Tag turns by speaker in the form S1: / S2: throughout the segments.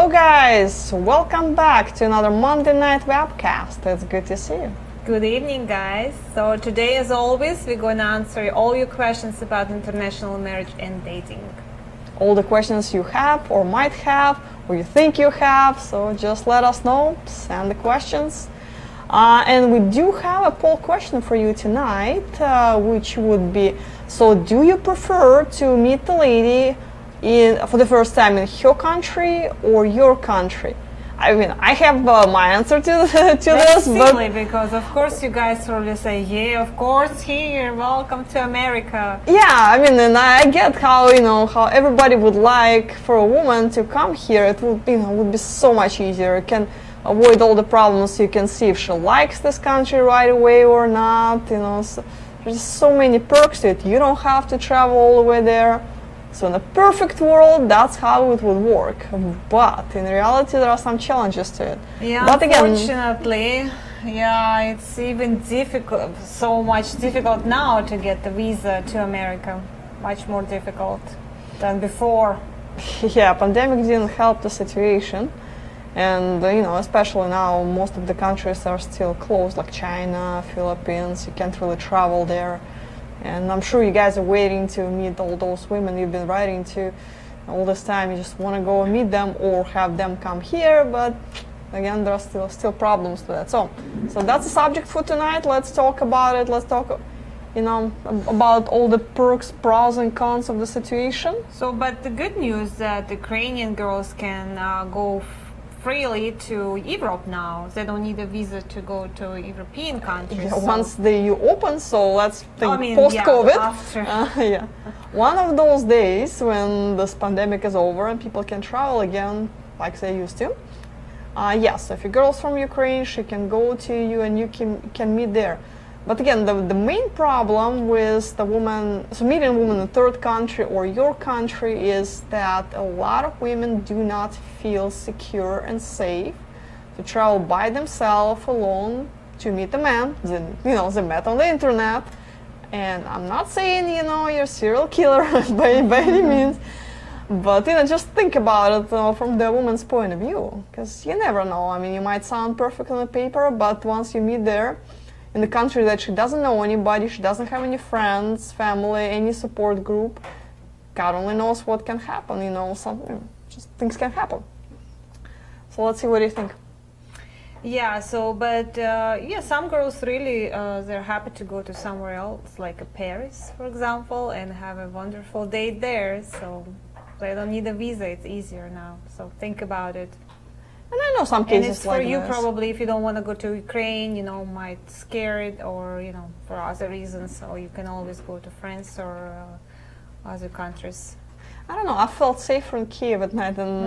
S1: Hello guys, welcome back to another Monday night webcast. It's good to see you.
S2: Good evening, guys. So today, as always, we're going to answer all your questions about international marriage and dating.
S1: All the questions you have or might have or you think you have, so just let us know, send the questions. And we do have a poll question for you tonight, which would be, so do you prefer to meet the lady for the first time in her country or your country? I mean, I have my answer to
S2: That's
S1: this,
S2: silly, because of course you guys probably say, yeah, of course, here, welcome to America.
S1: yeah, I mean, and I get how how everybody would like for a woman to come here. It would would be so much easier. You can avoid all the problems. You can see if she likes this country right away or not. So there's so many perks to it. You don't have to travel all the way there. So in a perfect world, that's how it would work. But in reality, there are some challenges to it.
S2: Yeah,
S1: but again,
S2: unfortunately, yeah, it's even difficult, so much difficult now to get the visa to America. Much more difficult than before.
S1: yeah, pandemic didn't help the situation. And, especially now, most of the countries are still closed, like China, Philippines. You can't really travel there. And I'm sure you guys are waiting to meet all those women you've been writing to all this time. You just want to go and meet them or have them come here, but again, there are still problems to that. So that's the subject for tonight. Let's talk about it. Let's talk, about all the perks, pros and cons of the situation.
S2: So, but the good news that Ukrainian girls can go freely to Europe now. They don't need a visa to go to European countries.
S1: Yeah, once the EU opens, so let's think post-COVID.
S2: Yeah, after.
S1: Yeah. One of those days when this pandemic is over and people can travel again like they used to. Yes, if a girl's from Ukraine, she can go to you and you can meet there. But again, the main problem with meeting a woman in a third country or your country is that a lot of women do not feel secure and safe to travel by themselves alone to meet a man. They met on the internet. And I'm not saying, you're a serial killer by any means. But, just think about it from the woman's point of view. Because you never know. I mean, you might sound perfect on the paper, but once you meet there, in the country that she doesn't know anybody, she doesn't have any friends, family, any support group, God only knows what can happen, just things can happen. So let's see, what do you think?
S2: Yeah, some girls really, they're happy to go to somewhere else, like Paris, for example, and have a wonderful date there, so they don't need a visa, it's easier now, so think about it.
S1: And I know some cases
S2: and it's
S1: like
S2: for you
S1: this.
S2: Probably if you don't want to go to Ukraine, might scare it or, for other reasons. So you can always go to France or other countries.
S1: I don't know, I felt safer in Kyiv at night and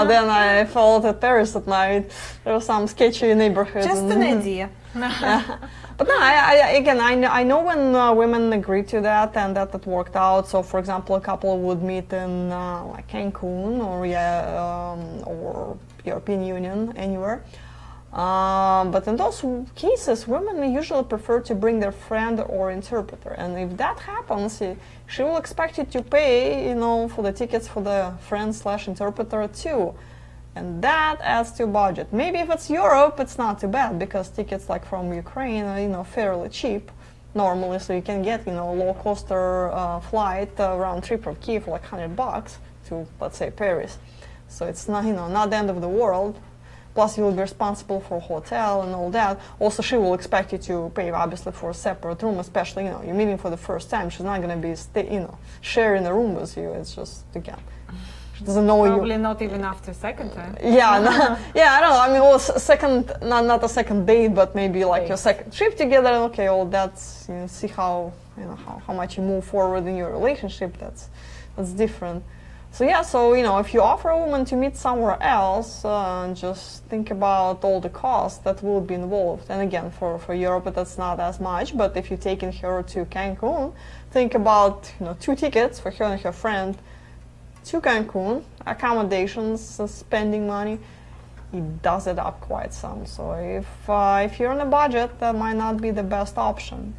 S1: then I felt at Paris at night. There were some sketchy neighborhoods.
S2: Just an idea.
S1: Yeah. But no, I know when women agree to that and that worked out. So, for example, a couple would meet in like Cancun or European Union, anywhere. But in those cases, women usually prefer to bring their friend or interpreter. And if that happens, she will expect you to pay, for the tickets for the friend/interpreter too. And that adds to budget. Maybe if it's Europe, it's not too bad because tickets like from Ukraine are, fairly cheap normally. So you can get, low-coster flight round trip from Kyiv for like $100 to, let's say, Paris. So it's not, not the end of the world. Plus, you will be responsible for hotel and all that. Also, she will expect you to pay, obviously, for a separate room, especially, you're meeting for the first time. She's not going to be, sharing a room with you. It's just, again, she doesn't know you.
S2: Probably not even after second time.
S1: Yeah, I don't know. I mean, second, not a second date, but maybe like your second trip together. Okay, that's, see how, how much you move forward in your relationship. That's different. So yeah, if you offer a woman to meet somewhere else, just think about all the costs that will be involved. And again, for Europe, that's not as much. But if you're taking her to Cancun, think about 2 tickets for her and her friend to Cancun, accommodations, spending money. It does it up quite some. So if you're on a budget, that might not be the best option.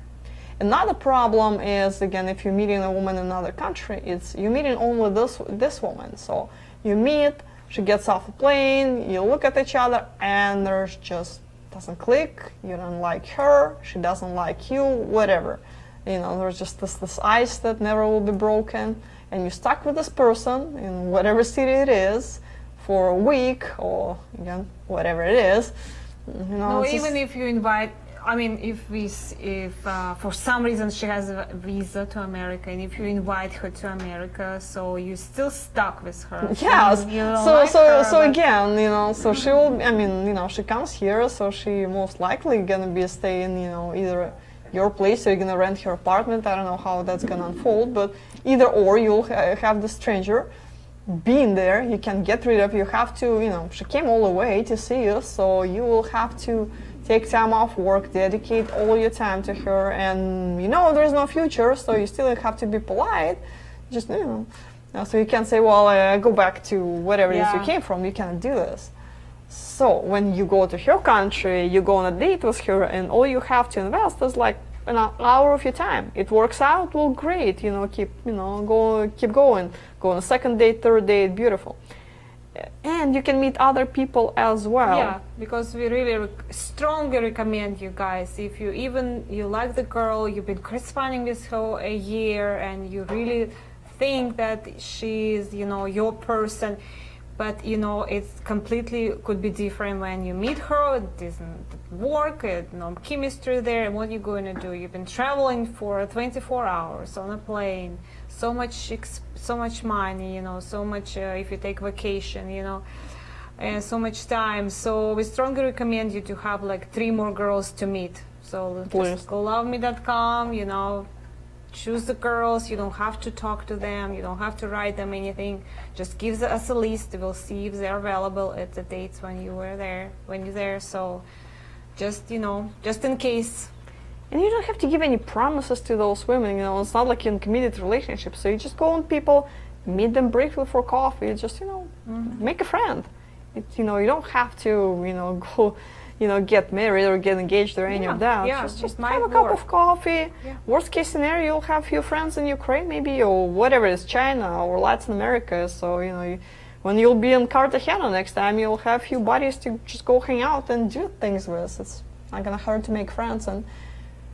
S1: Another problem is, again, if you're meeting a woman in another country, you're meeting only this woman. So you meet, She gets off the plane, you look at each other, and there's just doesn't click. You don't like her, she doesn't like you, whatever. There's just this ice that never will be broken, and you're stuck with this person in whatever city it is for a week or again whatever it is.
S2: No, even if you invite. I mean, if for some reason she has a visa to America, and if you invite her to America, so you're still stuck with her.
S1: Yes.
S2: So
S1: again, so she will. I mean, she comes here, so she most likely gonna be staying, either your place or you're gonna rent her apartment. I don't know how that's gonna unfold, but either or, you'll have the stranger being there. You can get rid of. You have to. She came all the way to see you, so you will have to take time off work, dedicate all your time to her, and there's no future, so you still have to be polite. Just so you can't say, well, go back to whatever it is you came from. You cannot do this. So when you go to her country, you go on a date with her, and all you have to invest is like an hour of your time. It works out, well, great. Keep going. Go on a second date, third date, beautiful. And you can meet other people as well.
S2: Yeah, because we really strongly recommend you guys, if you like the girl, you've been corresponding with her a year, and you really think that she's your person, but it's completely could be different when you meet her. It doesn't work, no chemistry there, and what are you going to do? You've been traveling for 24 hours on a plane, so much money, so much if you take vacation, and so much time. So we strongly recommend you to have like 3 more girls to meet. So just go loveme.com, choose the girls. You don't have to talk to them, you don't have to write them anything. Just give us a list. We'll see if they're available at the dates when you're there. So just in case.
S1: And you don't have to give any promises to those women. It's not like you're in a committed relationship. So you just go on people, meet them briefly for coffee. Just make a friend. You don't have to go get married or get engaged or any of that.
S2: Yeah,
S1: just have a cup of coffee.
S2: Yeah.
S1: Worst case scenario, you'll have a few friends in Ukraine maybe, or whatever it is, China or Latin America. So when you'll be in Cartagena next time, you'll have a few buddies to just go hang out and do things with. It's not gonna hurt to make friends. And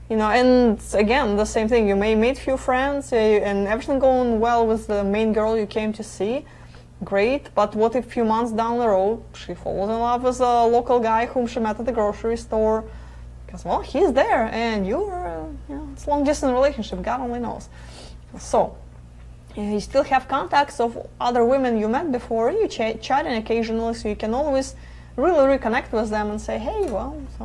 S1: and again, the same thing. You may meet few friends and everything going well with the main girl you came to see. Great, but what if a few months down the road she falls in love with a local guy whom she met at the grocery store? Because, well, he's there and you're, it's a long-distance relationship, God only knows. So, you still have contacts of other women you met before, you chatting occasionally, so you can always really reconnect with them and say, hey, well, so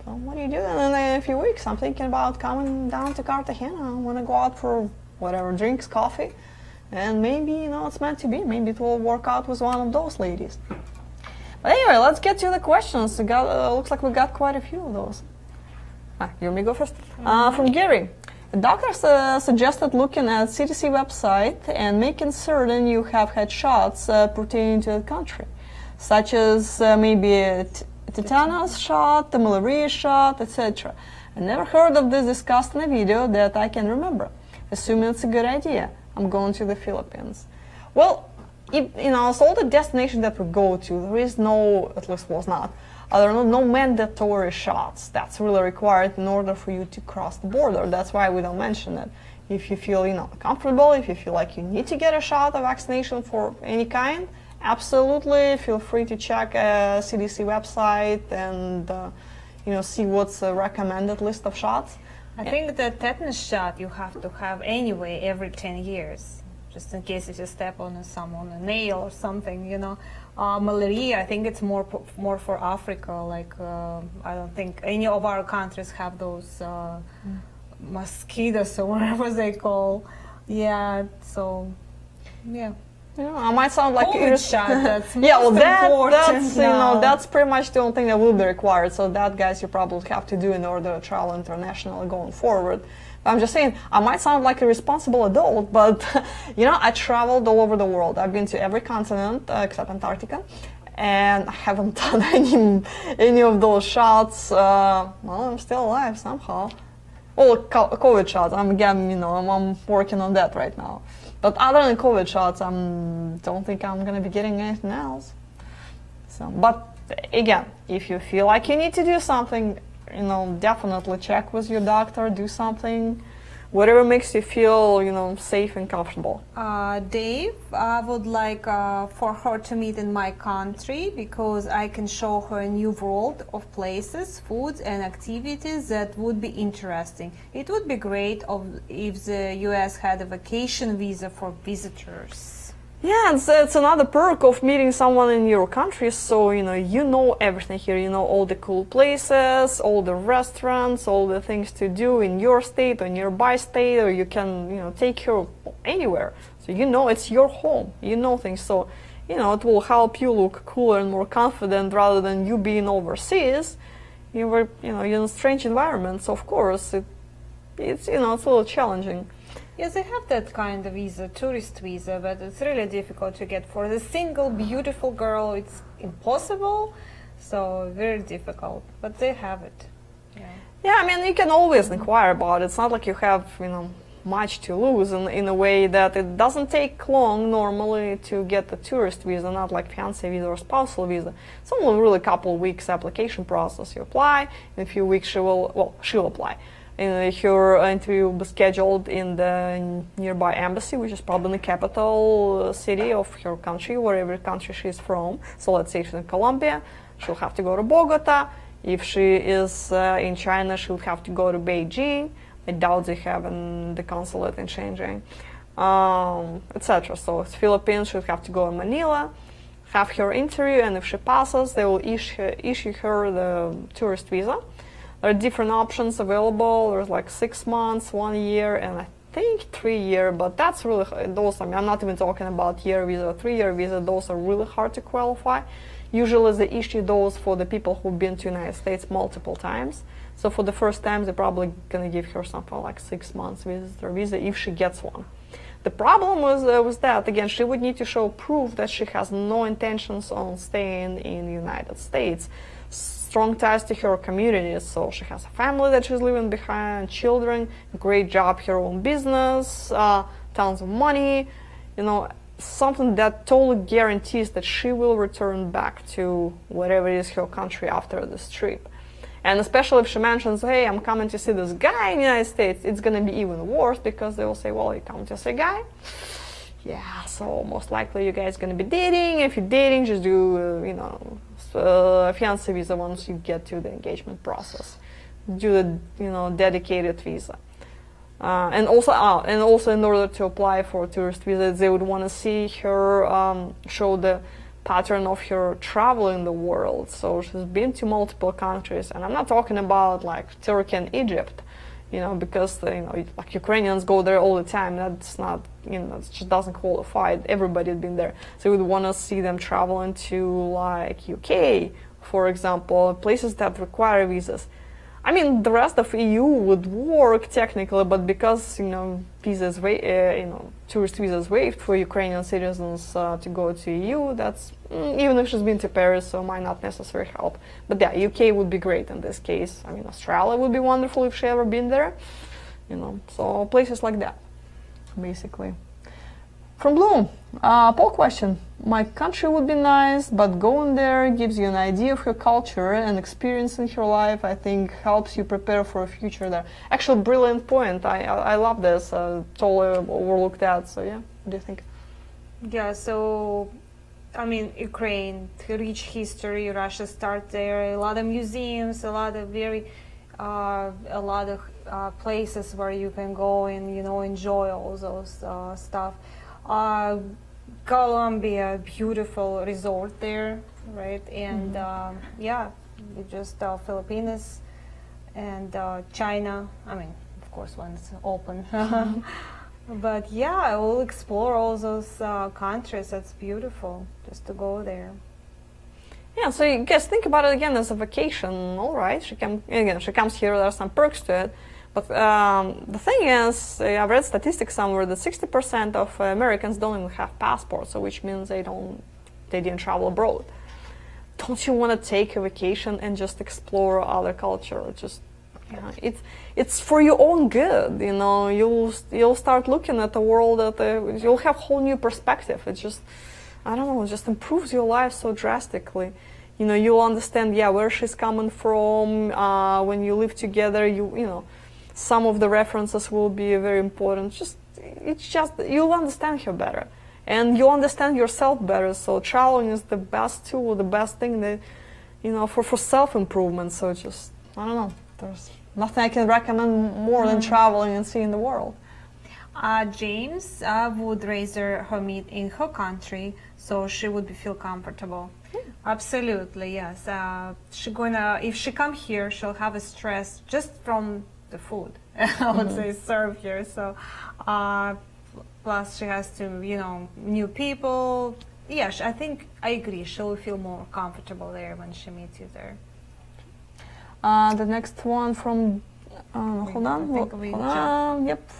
S1: what are you doing in a few weeks? I'm thinking about coming down to Cartagena. I want to go out for whatever, drinks, coffee. And maybe, it's meant to be. Maybe it will work out with one of those ladies. But anyway, let's get to the questions. Looks like we got quite a few of those. You want me to go first? From Gary. The doctors suggested looking at CDC website and making certain you have had shots pertaining to the country, such as maybe a tetanus shot, the malaria shot, etc. I never heard of this discussed in a video that I can remember. Assuming it's a good idea, I'm going to the Philippines. Well, so all the destinations that we go to, there is no, at least was not, there are no mandatory shots that's really required in order for you to cross the border. That's why we don't mention it. If you feel comfortable, if you feel like you need to get a shot of vaccination for any kind, absolutely feel free to check a CDC website and see what's the recommended list of shots.
S2: I think the tetanus shot you have to have anyway every 10 years, just in case if you step on a nail or something, Malaria, I think it's more for Africa. Like I don't think any of our countries have those mosquitoes or whatever they call. Yeah, so yeah.
S1: I might sound like
S2: COVID shot. That's
S1: yeah, well,
S2: that's
S1: that's pretty much the only thing that will be required. So that, guys, you probably have to do in order to travel internationally going forward. But I'm just saying, I might sound like a responsible adult, but I traveled all over the world. I've been to every continent except Antarctica, and I haven't done any of those shots. Well, I'm still alive somehow. Well, COVID shots. I'm working on that right now. But other than COVID shots, I don't think I'm gonna be getting anything else. So, but again, if you feel like you need to do something, definitely check with your doctor, do something, whatever makes you feel, safe and comfortable.
S2: Dave, I would like for her to meet in my country because I can show her a new world of places, foods, and activities that would be interesting. It would be great if the US had a vacation visa for visitors.
S1: Yeah, it's another perk of meeting someone in your country. So, you know everything here. You know all the cool places, all the restaurants, all the things to do in your state or nearby state, or you can, take her anywhere. So, it's your home. You know things. So, it will help you look cooler and more confident rather than you being overseas. You were, you're in a strange environment. So, of course, it's a little challenging.
S2: Yes, they have that kind of visa, tourist visa, but it's really difficult to get. For the single beautiful girl, it's impossible, so very difficult, but they have it.
S1: Yeah, you can always inquire about it. It's not like you have, much to lose in a way that it doesn't take long normally to get the tourist visa, not like fiancé visa or spousal visa. It's only really a couple of weeks application process. You apply, in a few weeks she'll apply. And her interview will be scheduled in the nearby embassy, which is probably the capital city of her country, wherever country she's from. So let's say she's in Colombia, she'll have to go to Bogota. If she is in China, she'll have to go to Beijing. I doubt they have the consulate in Shenzhen, etc. So it's Philippines, she'll have to go in Manila, have her interview, and if she passes, they will issue her the tourist visa. There are different options available. There's like 6 months, 1 year, and I think 3 year. But that's really those. I'm not even talking about year visa, 3-year visa. Those are really hard to qualify. Usually, they issue those for the people who've been to the United States multiple times. So for the first time, they're probably gonna give her something like 6 months visitor visa if she gets one. The problem was that again, she would need to show proof that she has no intentions on staying in the United States. Strong ties to her community, so she has a family that she's leaving behind, children, great job, her own business, tons of money, something that totally guarantees that she will return back to whatever is her country after this trip. And especially if she mentions, hey, I'm coming to see this guy in the United States, it's going to be even worse because they will say, well, you come to see a guy? Yeah, so most likely you guys going to be dating. If you're dating, just do, fiancé visa once you get to the engagement process. Do the, dedicated visa. And also in order to apply for a tourist visa, they would want to see her show the pattern of her travel in the world. So she's been to multiple countries, and I'm not talking about like Turkey and Egypt, because like Ukrainians go there all the time. That's not, it just doesn't qualify. Everybody's been there. So we would want to see them traveling to like UK, for example, places that require visas. The rest of EU would work technically, but because visas, tourist visas waived for Ukrainian citizens to go to EU, that's even if she's been to Paris, so might not necessarily help. But yeah, UK would be great in this case. Australia would be wonderful if she ever been there. So places like that, basically. From Bloom, poll question. My country would be nice, but going there gives you an idea of her culture and experience in her life. I think helps you prepare for a future there. Actually, brilliant point. I love this. Totally overlooked that. So yeah, what do you think?
S2: Yeah. So, Ukraine, rich history. Russia starts there. A lot of museums. A lot of places where you can go and enjoy all those stuff. Colombia, beautiful resort there, right? And just Philippines and China. Of course, when it's open. But yeah, I will explore all those countries. That's beautiful, just to go there.
S1: Yeah, so you guys think about it again as a vacation. All right, she comes here. There are some perks to it. But the thing is, I've read statistics somewhere that 60% of Americans don't even have passports, so which means they didn't travel abroad. Don't you want to take a vacation and just explore other culture? Just Yeah, it's for your own good, you know. You'll start looking at the world you'll have whole new perspective. It just, I don't know, it just improves your life so drastically. You know, you'll understand, yeah, where she's coming from. When you live together, you know, some of the references will be very important. It's just you'll understand her better, and you understand yourself better. So traveling is the best tool, the best thing that, you know, for self-improvement. So just, I don't know. There's nothing I can recommend more than traveling and seeing the world.
S2: James would raise her meat in her country, so she would feel comfortable. Absolutely, yes. If she come here, she'll have a stress just from the food, I would say, served here. So, plus she has to, you know, new people. Yes, I think I agree. She'll feel more comfortable there when she meets you there.
S1: The next one from, hold on. Yep.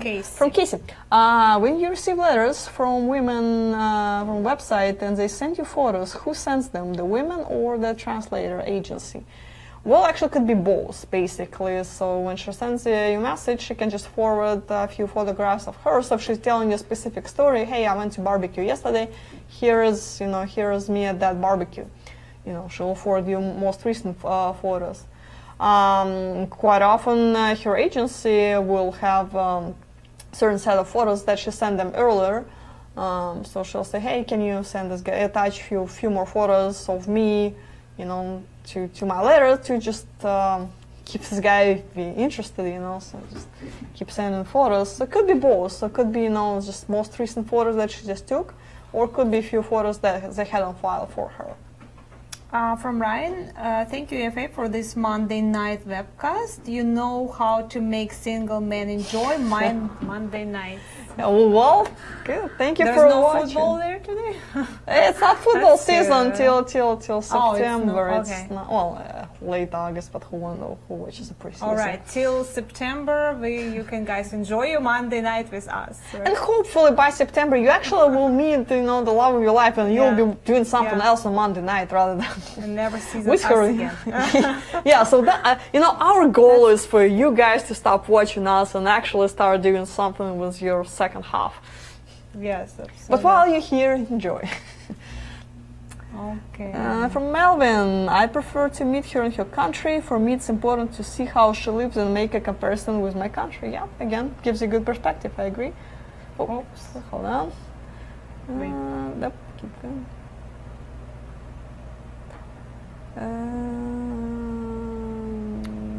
S2: Casey.
S1: From Casey. When you receive letters from women from website and they send you photos, who sends them, the women or the translator agency? Well, actually, it could be both, basically. So when she sends you a message, she can just forward a few photographs of her. So if she's telling you a specific story, hey, I went to barbecue yesterday, here is me at that barbecue. You know, she'll forward you most recent photos. Quite often, her agency will have certain set of photos that she sent them earlier. So she'll say, hey, can you send this guy, attach few more photos of me, you know, to my letter to just keep this guy interested, you know. So just keep sending photos. So it could be both. So it could be, you know, just most recent photos that she just took, or it could be a few photos that they had on file for her.
S2: From Ryan, thank you, EFA, for this Monday night webcast. You know how to make single men enjoy my Monday night.
S1: Well, good. Thank you for watching.
S2: There's no football there today?
S1: It's not football season till September.
S2: Okay.
S1: It's not, well, late August, but who watches a preseason?
S2: All right, till September, you can guys enjoy your Monday night with us. Right?
S1: And hopefully by September you actually will meet, you know, the love of your life, and you'll be doing something else on Monday night rather than
S2: and never see
S1: with
S2: us
S1: her
S2: again.
S1: Yeah, so that, you know, our goal is for you guys to stop watching us and actually start doing something with your second half.
S2: Yes, absolutely.
S1: But while you're here, enjoy.
S2: Okay.
S1: From Melvin, I prefer to meet her in her country. For me, it's important to see how she lives and make a comparison with my country. Yeah, again, gives you good perspective. I agree. Oops, hold on. Yep, keep going.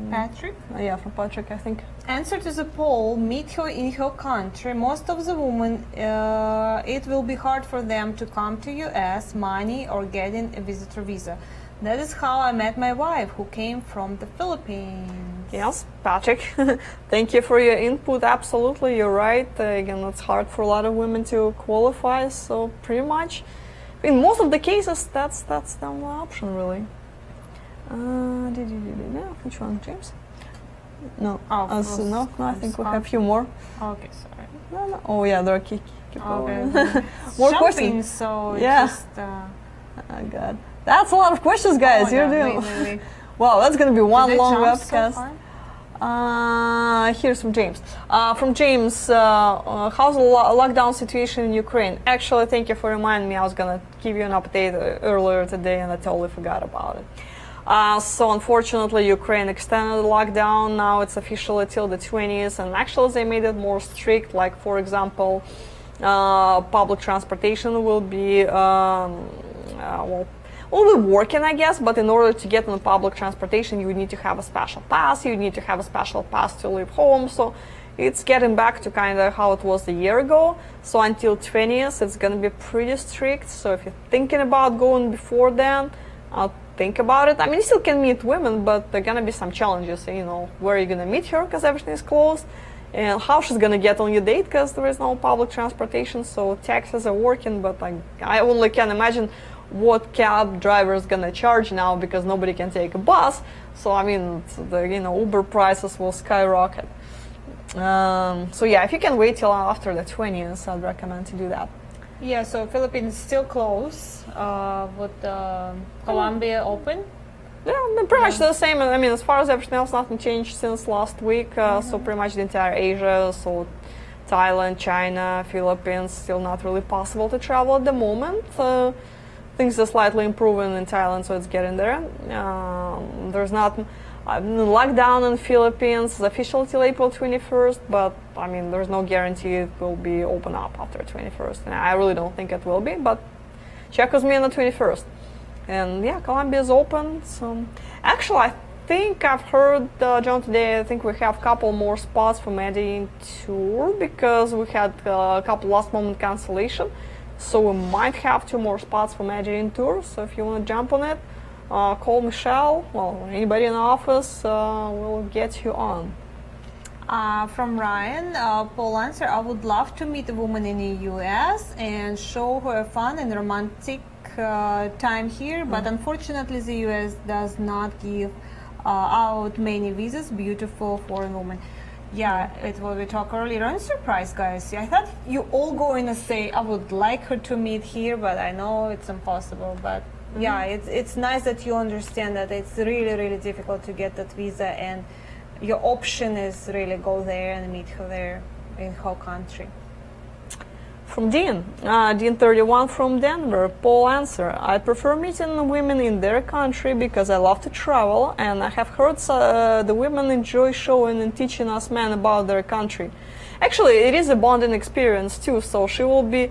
S2: Patrick?
S1: Yeah, from Patrick, I think.
S2: Answer to the poll, meet her in her country. Most of the women, it will be hard for them to come to US, money, or getting a visitor visa. That is how I met my wife, who came from the Philippines.
S1: Yes, Patrick, thank you for your input. Absolutely, you're right. Again, it's hard for a lot of women to qualify, so pretty much, in most of the cases, that's the only option, really. Which one, James? No. No, I think we have a few more.
S2: Okay, sorry.
S1: No. Oh yeah, there are keep
S2: okay.
S1: More questions.
S2: So
S1: yeah.
S2: Just,
S1: oh God, that's a lot of questions, guys.
S2: Oh,
S1: You're doing. Wow, that's gonna be one long webcast. Here's from James. From James, how's the lockdown situation in Ukraine? Actually, thank you for reminding me. I was gonna give you an update earlier today, and I totally forgot about it. So unfortunately, Ukraine extended the lockdown. Now it's officially till the 20th, and actually they made it more strict. Like, for example, public transportation will be will be working, I guess, but in order to get on public transportation, you need to have a special pass. You need to have a special pass to leave home. So it's getting back to kind of how it was a year ago. So until 20th, it's going to be pretty strict. So if you're thinking about going before then, think about it. I mean, you still can meet women, but there are gonna be some challenges. You know, where are you gonna meet her because everything is closed, and how she's gonna get on your date because there is no public transportation. So taxis are working, but I only can imagine what cab driver is gonna charge now because nobody can take a bus. So I mean, Uber prices will skyrocket. So yeah, if you can wait till after the 20th, I'd recommend to do that.
S2: Yeah, so Philippines still closed, with Colombia open.
S1: Yeah, pretty much the same. I mean, as far as everything else, nothing changed since last week. So pretty much the entire Asia, so Thailand, China, Philippines, still not really possible to travel at the moment. Things are slightly improving in Thailand, so it's getting there. There's not lockdown in Philippines is official till April 21st, but I mean, there's no guarantee it will be open up after 21st. And I really don't think it will be, but check with me on the 21st. And yeah, Colombia is open. So actually, I think I've heard, John, today, I think we have a couple more spots for Medellin tour because we had a couple last moment cancellation. So we might have 2 more spots for Medellin tour. So if you want to jump on it, call Michelle, well, anybody in the office will get you on.
S2: From Ryan, Paul answer, I would love to meet a woman in the US and show her fun and romantic time here, but unfortunately the US does not give out many visas. Beautiful foreign woman. Yeah, it's what we talked earlier. I'm surprised, guys. I thought you all going to say I would like her to meet here, but I know it's impossible. But yeah, it's nice that you understand that it's really, really difficult to get that visa, and your option is really go there and meet her there in her country.
S1: From Dean, Dean 31 from Denver, Paul answer, I prefer meeting women in their country because I love to travel, and I have heard the women enjoy showing and teaching us men about their country. Actually, it is a bonding experience too, so she will be,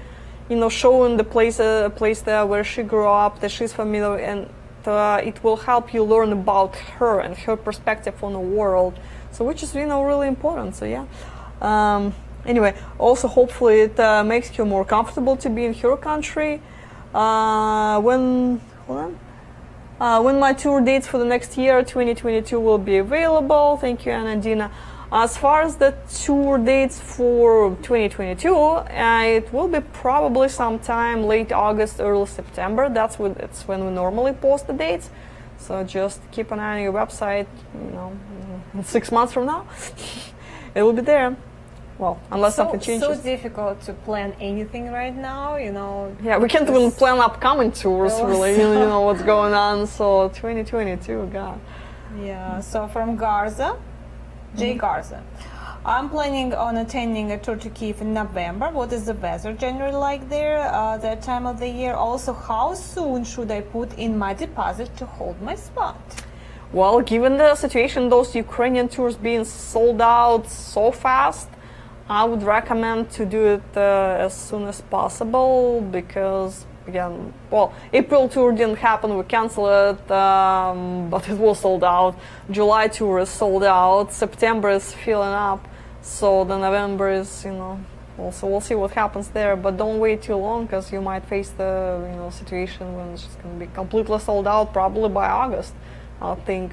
S1: showing the place there where she grew up, that she's familiar, and it will help you learn about her and her perspective on the world, so which is, really important, so yeah. Anyway, also hopefully it makes you more comfortable to be in her country. When my tour dates for the next year, 2022, will be available. Thank you, Anna Dina. As far as the tour dates for 2022, it will be probably sometime late August, early September. That's when we normally post the dates. So just keep an eye on your website. 6 months from now, it will be there. Well, unless something changes.
S2: So difficult to plan anything right now,
S1: Yeah, we can't even plan upcoming tours, really. You know what's going on. So 2022, God.
S2: Yeah. So from Garza, Jay Garza, I'm planning on attending a tour to Kyiv in November. What is the weather generally like there that time of the year? Also, how soon should I put in my deposit to hold my spot?
S1: Well, given the situation, those Ukrainian tours being sold out so fast, I would recommend to do it as soon as possible because, again, well, April tour didn't happen, we canceled it, but it was sold out. July tour is sold out, September is filling up, so the November is, also we'll see what happens there, but don't wait too long because you might face the, situation when it's just going to be completely sold out probably by August, I think.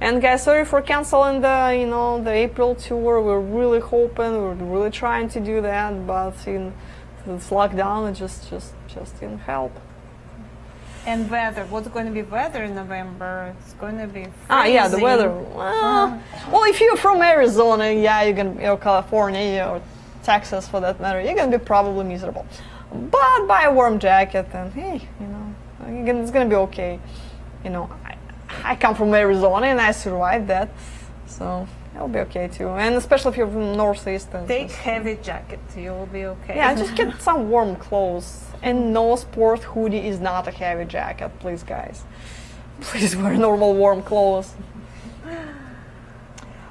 S1: And guys, sorry for canceling the, the April tour. We're really hoping, we're really trying to do that, but this lockdown, it just didn't help.
S2: And weather, what's going to be weather in November? It's going to be freezing.
S1: Yeah, the weather. Well, if you're from Arizona, yeah, you're going to, California or Texas for that matter, you're going to be probably miserable. But buy a warm jacket and hey, it's going to be okay. I come from Arizona and I survived that, so it'll be okay too. And especially if you're from Northeast.
S2: Take heavy jacket, you will be okay.
S1: Yeah, just get some warm clothes. And no sport hoodie is not a heavy jacket, please, guys. Please wear normal warm clothes.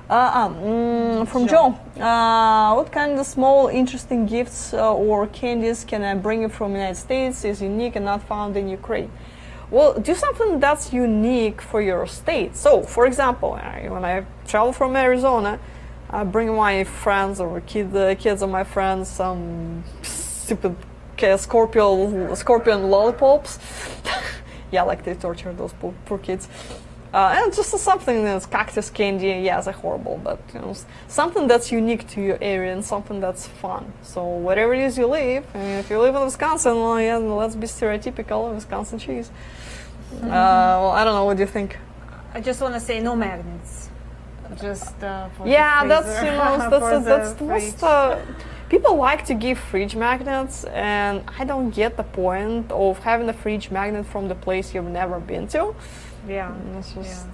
S1: From Joe, what kind of small interesting gifts or candies can I bring you from the United States is unique and not found in Ukraine? Well, do something that's unique for your state. So, for example, when I travel from Arizona, I bring my friends or kids of my friends some stupid scorpion lollipops. Yeah, like they torture those poor kids. And just something that's cactus candy. Yeah, they're horrible, but something that's unique to your area and something that's fun. So wherever it is you live, if you live in Wisconsin, well, yeah, let's be stereotypical of Wisconsin cheese. Well, I don't know. What do you think?
S2: I just want to say no magnets. Just for
S1: yeah,
S2: the
S1: that's the most. People like to give fridge magnets, and I don't get the point of having a fridge magnet from the place you've never been to.
S2: Yeah.
S1: It's just,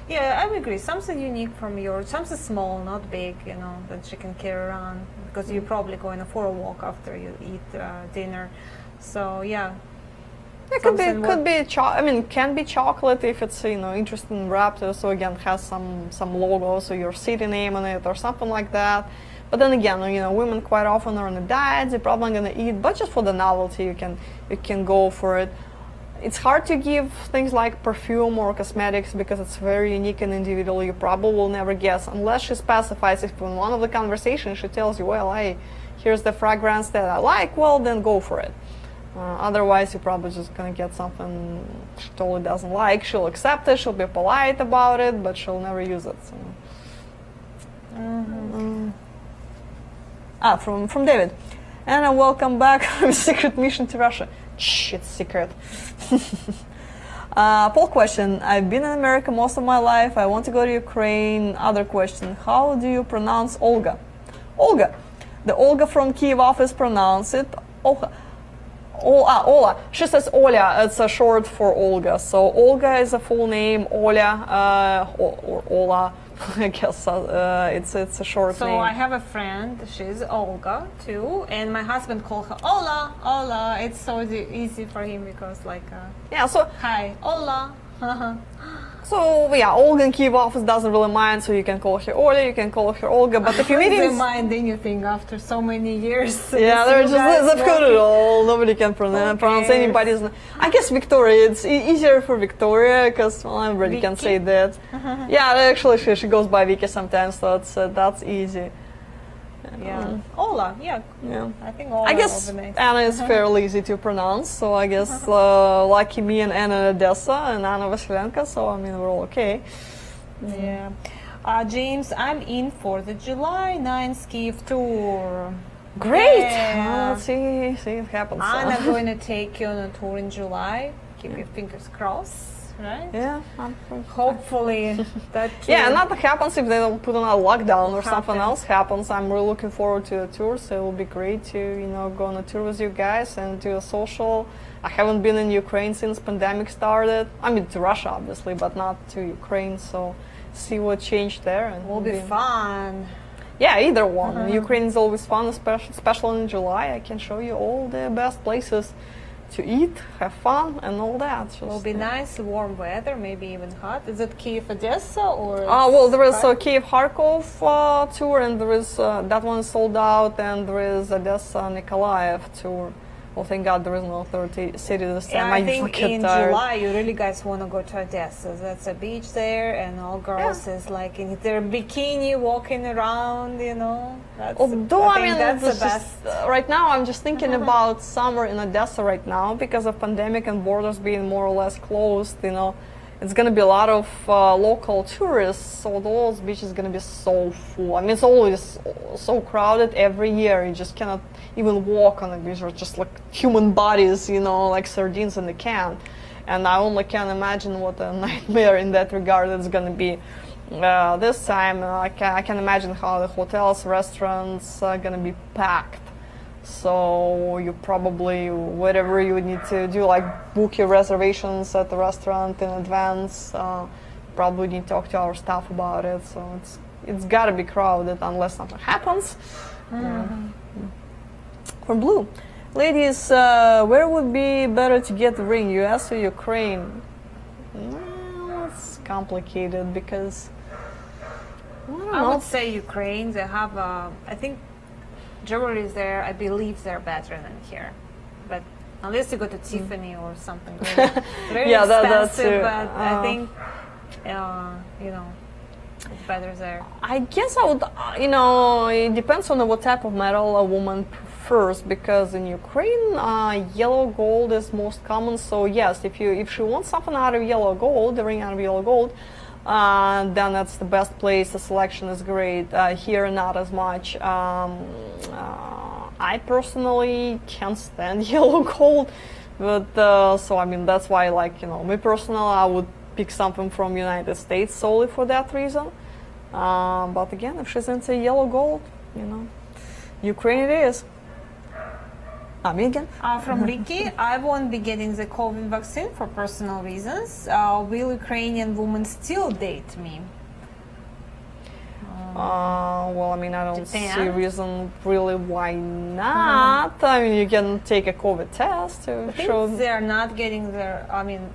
S2: Yeah, I agree. Something unique from yours, something small, not big, you know, that she can carry around because you're probably going for a walk after you eat dinner. So yeah.
S1: It can be chocolate if it's, you know, interesting wrapped. So again, has some logo, so your city name on it or something like that. But then again, you know, women quite often are on a diet. They're probably gonna eat, but just for the novelty, you can go for it. It's hard to give things like perfume or cosmetics because it's very unique and individual. You probably will never guess unless she specifies. If in one of the conversations she tells you, well, hey, here's the fragrance that I like, well, then go for it. Otherwise, you're probably just gonna get something she totally doesn't like. She'll accept it, she'll be polite about it, but she'll never use it. So. From David. Anna, welcome back from secret mission to Russia. Shh, it's secret. Poll question. I've been in America most of my life. I want to go to Ukraine. Other question. How do you pronounce Olga? Olga. The Olga from Kyiv office pronounce it Olga. Ola. She says Oля. It's a short for Olga. So Olga is a full name. Oля or Ola. I guess it's a short name.
S2: So I have a friend. She's Olga too, and my husband called her Ola. Ola. It's so easy for him because like.
S1: So
S2: hi, Ola.
S1: So yeah, Olga in Kyiv office doesn't really mind, so you can call her Ola, you can call her Olga. But if you meet
S2: they mind anything after so many years.
S1: Yeah, they're just they've got it all. Nobody can pronounce anybody's. I guess Victoria. It's easier for Victoria because well, everybody can say that. Yeah, actually, she goes by Vicky sometimes, so that's easy.
S2: Yeah, Ola. Yeah. I think Ola.
S1: I guess Anna is fairly easy to pronounce, so I guess lucky me and Anna in Odessa and Anna Vasilenko, so I mean we're all okay.
S2: Yeah. James, I'm in for the July 9th Kyiv tour.
S1: Great.
S2: Yeah.
S1: Let's see if it happens.
S2: I'm going to take you on a tour in July. Keep your fingers crossed. Right?
S1: Yeah.
S2: Hopefully that.
S1: Yeah, and that happens if they don't put on a lockdown or something else happens. I'm really looking forward to the tour, so it will be great to go on a tour with you guys and do a social. I haven't been in Ukraine since pandemic started. I mean to Russia obviously, but not to Ukraine. So see what changed there, and
S2: will be fun.
S1: Yeah, either one. Ukraine is always fun, especially in July. I can show you all the best places to eat, have fun, and all that. Just,
S2: will be nice, warm weather, maybe even hot. Is it Kyiv, Odessa, or?
S1: Well, there is a Kyiv, Kharkov tour, and there is that one is sold out, and there is Odessa, Nikolaev tour. Well, thank God there is no third city this time.
S2: Yeah, I think in July you really guys want to go to Odessa. That's a beach there, and all girls is like in their bikini walking around, you know.
S1: Although I mean,
S2: that's the best.
S1: Right now, I'm just thinking about summer in Odessa right now because of pandemic and borders being more or less closed. You know, it's gonna be a lot of local tourists, so those beaches gonna be so full. I mean, it's always so crowded every year. You just cannot even walk on the beach. Or just like human bodies, you know, like sardines in a can. And I only can imagine what a nightmare in that regard it's gonna be. This time, I can imagine how the hotels, restaurants are gonna be packed. So you probably, whatever you need to do, like book your reservations at the restaurant in advance, probably need to talk to our staff about it. So it's gotta be crowded unless something happens. From Blue, ladies, where would be better to get the ring, US or Ukraine? Well, it's complicated because
S2: I would say Ukraine. They have, I think, jewelry is there. I believe they're better than here, but unless you go to Tiffany or something very
S1: yeah,
S2: expensive. But I think, you know, it's better there.
S1: I guess I would, it depends on what type of metal a woman prefers, because in Ukraine, yellow gold is most common. So yes, if she wants something out of yellow gold, the ring out of yellow gold, then that's the best place. The selection is great. Here, not as much. I personally can't stand yellow gold, but so I mean that's why, like, me personally, I would pick something from United States solely for that reason. But again, if she's into yellow gold, Ukraine it is. Me again?
S2: From Ricky, I won't be getting the COVID vaccine for personal reasons. Will Ukrainian women still date me?
S1: Well, I mean, I don't see
S2: Japan?
S1: reason really why not. I mean, you can take a COVID test to
S2: I think
S1: show.
S2: they're not getting their. I mean,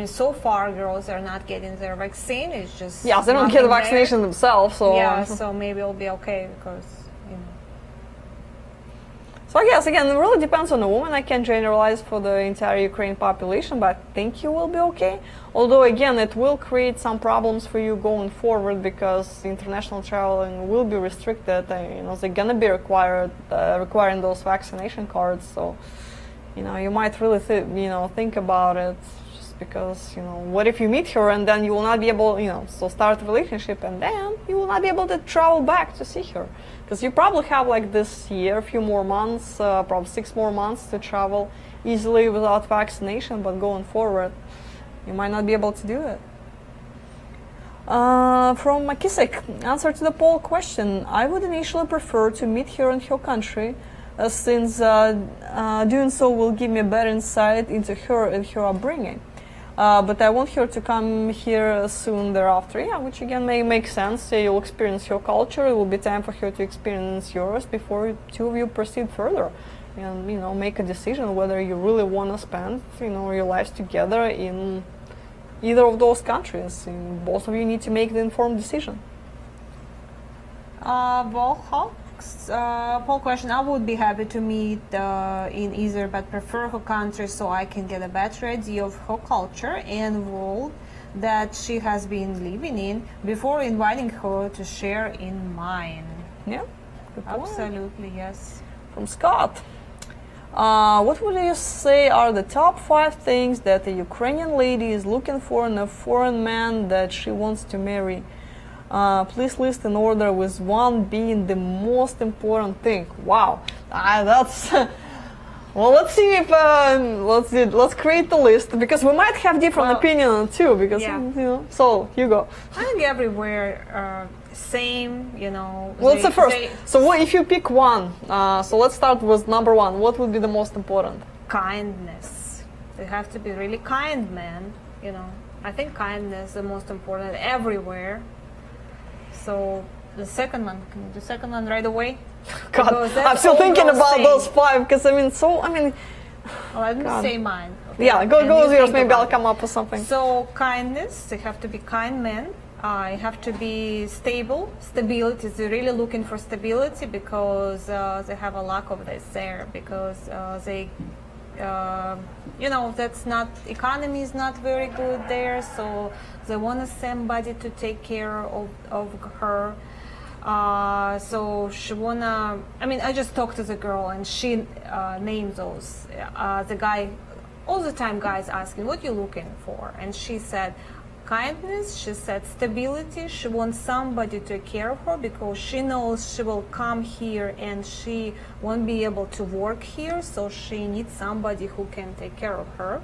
S2: so far girls are not getting their vaccine. It's just
S1: Yeah, they don't get the
S2: nothing there.
S1: vaccination themselves, so.
S2: Yeah, so maybe it'll be okay because you know.
S1: So I guess again, it really depends on the woman. I can't generalize for the entire Ukraine population, but I think you will be okay. Although again, it will create some problems for you going forward because international traveling will be restricted. And, they're gonna be requiring those vaccination cards. So, you might really think about it. Just because what if you meet her and then you will not be able, so start a relationship and then you will not be able to travel back to see her. Because you probably have like this year, a few more months, probably 6 more months to travel easily without vaccination, but going forward, you might not be able to do it. From Makisik, answer to the poll question, I would initially prefer to meet her in her country, since doing so will give me a better insight into her and her upbringing. But I want her to come here soon thereafter. Yeah, which again may make sense. You'll experience her culture. It will be time for her to experience yours before two of you proceed further, and make a decision whether you really want to spend your lives together in either of those countries. And both of you need to make the informed decision.
S2: Poll question, I would be happy to meet in either, but prefer her country so I can get a better idea of her culture and world that she has been living in before inviting her to share in mine.
S1: Yeah, good point.
S2: Absolutely, yes.
S1: From Scott. What would you say are the top 5 things that a Ukrainian lady is looking for in a foreign man that she wants to marry? Please list in order, with 1 being the most important thing. Wow, that's well. Let's see if let's create the list, because we might have different opinion too. Because so Hugo.
S2: I think everywhere same.
S1: Well, it's the first. So what if you pick one? So let's start with number 1. What would be the most important?
S2: Kindness. They have to be really kind men. I think kindness is the most important everywhere. So the second one, can you do the second one right away?
S1: God, I'm still thinking about those 5, because I mean,
S2: let me say mine. Okay?
S1: Yeah, go with yours. Maybe I'll come up with something.
S2: So kindness, they have to be kind men. Have to be stable. Stability, they're really looking for stability because they have a lack of this there, because they that's not, economy is not very good there, so they want somebody to take care of her. So she wanna, I just talked to the girl and she named those. The guy, all the time guys asking, what you looking for? And she said, kindness, she said stability, she wants somebody to take care of her because she knows she will come here and she won't be able to work here, so she needs somebody who can take care of her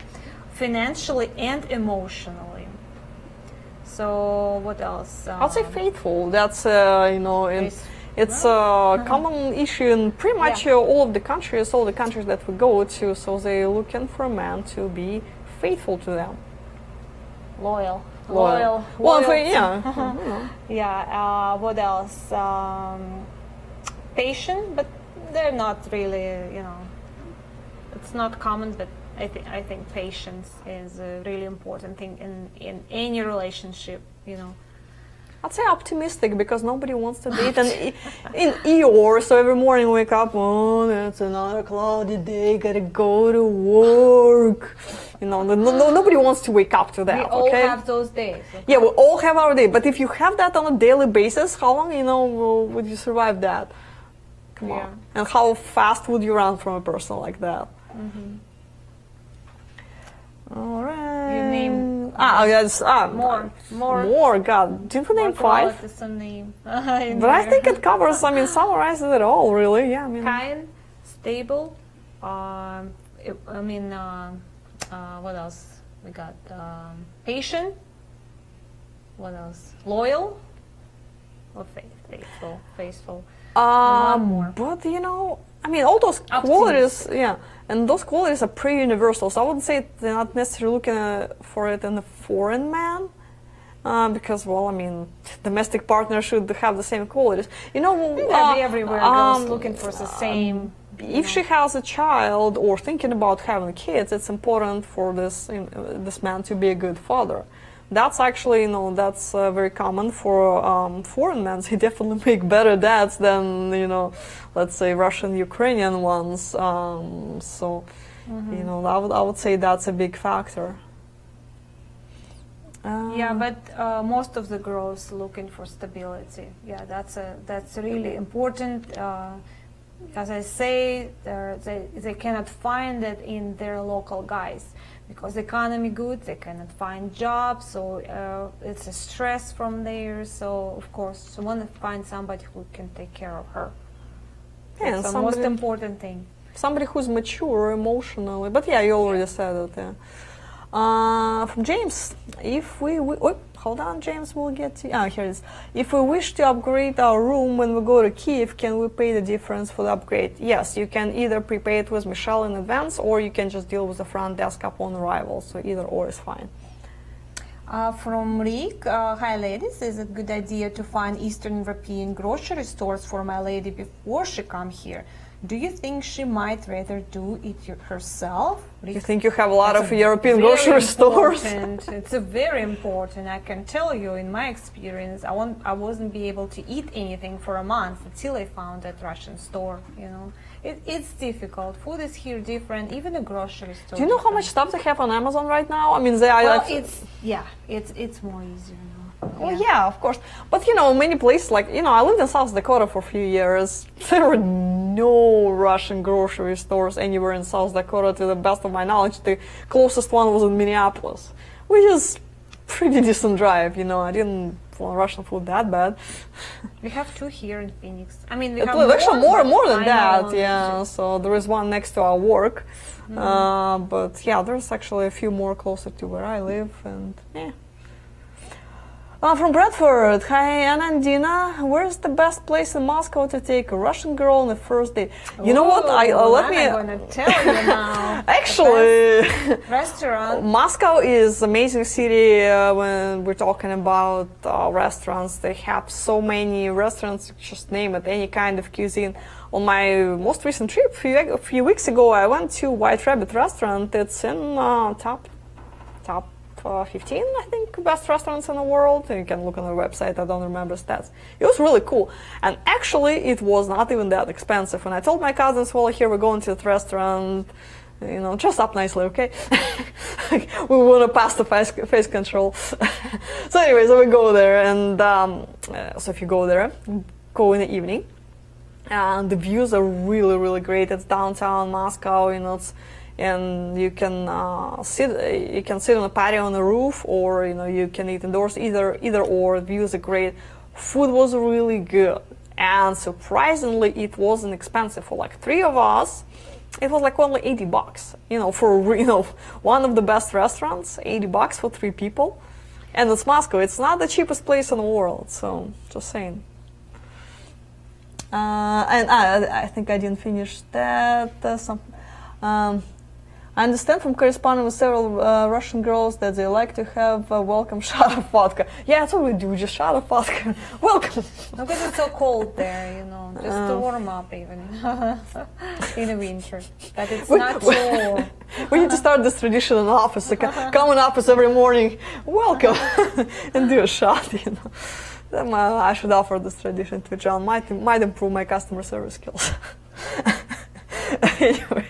S2: financially and emotionally. So what else?
S1: I'll say faithful. That's it's a common issue in pretty much all of the countries, all the countries that we go to, so they're looking for a man to be faithful to them.
S2: Loyal.
S1: Well,
S2: yeah. What else? Patient, but they're not really. It's not common, but I think patience is a really important thing in any relationship.
S1: I'd say optimistic, because nobody wants to date in Eeyore. So every morning wake up, it's another cloudy day, gotta go to work. Nobody wants to wake up to that.
S2: We all have those days. Okay?
S1: Yeah, we all have our day. But if you have that on a daily basis, how long, would you survive that? Come on. And how fast would you run from a person like that?
S2: Mm-hmm.
S1: All right.
S2: You name
S1: yes. More. God, didn't we name 5?
S2: Name.
S1: But I think it covers. Summarizes it all, really. Yeah.
S2: Kind, stable. What else we got? Patient. What else? Loyal. Or faithful. one more.
S1: But you know, I mean, all those
S2: Up to
S1: qualities, yeah, and those qualities are pretty universal. So I wouldn't say they're not necessarily looking for it in a foreign man, because, well, I mean, domestic partner should have the same qualities. You know,
S2: Everywhere girls looking for the same.
S1: If she has a child or thinking about having kids, it's important for this man to be a good father. That's actually, you know, that's very common for foreign men. They definitely make better dads than, you know, let's say Russian, Ukrainian ones. So, you know, I would say that's a big factor.
S2: Yeah, but most of the girls looking for stability. Yeah, that's really important. As I say, they cannot find it in their local guys because the economy good. They cannot find jobs, so it's a stress from there. So of course, she want to find somebody who can take care of her.
S1: Yeah,
S2: that's the most important thing.
S1: Somebody who's mature emotionally. But yeah, you already said it. Yeah. From James, if we hold on, James, we'll get to here it is. If we wish to upgrade our room when we go to Kyiv, can we pay the difference for the upgrade? Yes, you can either prepay it with Michelle in advance, or you can just deal with the front desk upon arrival. So either or is fine.
S2: From Rick, hi ladies, is it a good idea to find Eastern European grocery stores for my lady before she come here? Do you think she might rather do it herself?
S1: You think you have a lot of European grocery stores?
S2: It's a very important. I can tell you, in my experience, I wasn't be able to eat anything for a month until I found that Russian store. You know, it's difficult. Food is here different, even a grocery store.
S1: Do you know how much stuff they have on Amazon right now? I mean, they are.
S2: Well, it's more easier now.
S1: Well, yeah, of course. But, you know, many places, like, you know, I lived in South Dakota for a few years. There were no Russian grocery stores anywhere in South Dakota, to the best of my knowledge. The closest one was in Minneapolis, which is pretty decent drive, you know. I didn't want Russian food that bad.
S2: We have two here in Phoenix. I mean, we have
S1: actually more than that, yeah. So there is one next to our work. But, yeah, there's actually a few more closer to where I live, and, yeah. From Bradford, hi Anna and Dina. Where's the best place in Moscow to take a Russian girl on the first date? You know what?
S2: I'm going to tell you now.
S1: Actually,
S2: restaurant.
S1: Moscow is an amazing city when we're talking about restaurants. They have so many restaurants, just name it, any kind of cuisine. On my most recent trip, a few weeks ago, I went to White Rabbit restaurant. It's in top 15, I think, best restaurants in the world. You can look on their website, I don't remember stats. It was really cool. And actually, it was not even that expensive. When I told my cousins, well, here we're going to the restaurant, you know, dress up nicely, okay? We want to pass the face control. So anyway, so we go there, and so if you go there, go in the evening. And the views are really, really great. It's downtown Moscow, you know, and you can sit on a patio on the roof, or, you know, you can eat indoors. Either or. Views are great. Food was really good, and surprisingly, it wasn't expensive. For like 3 of us, it was like only $80. You know, for one of the best restaurants, $80 for 3 people, and it's Moscow. It's not the cheapest place in the world. So just saying. And I think I didn't finish that. I understand from corresponding with several Russian girls that they like to have a welcome shot of vodka. Yeah, that's what we do, just shot of vodka. Welcome!
S2: Because it's so cold there, you know, just to warm up even in the winter. But it's not so...
S1: We need to start this tradition in the office. Like, come in office every morning, welcome, and do a shot, you know. I should offer this tradition to John. Might improve my customer service skills. Anyway.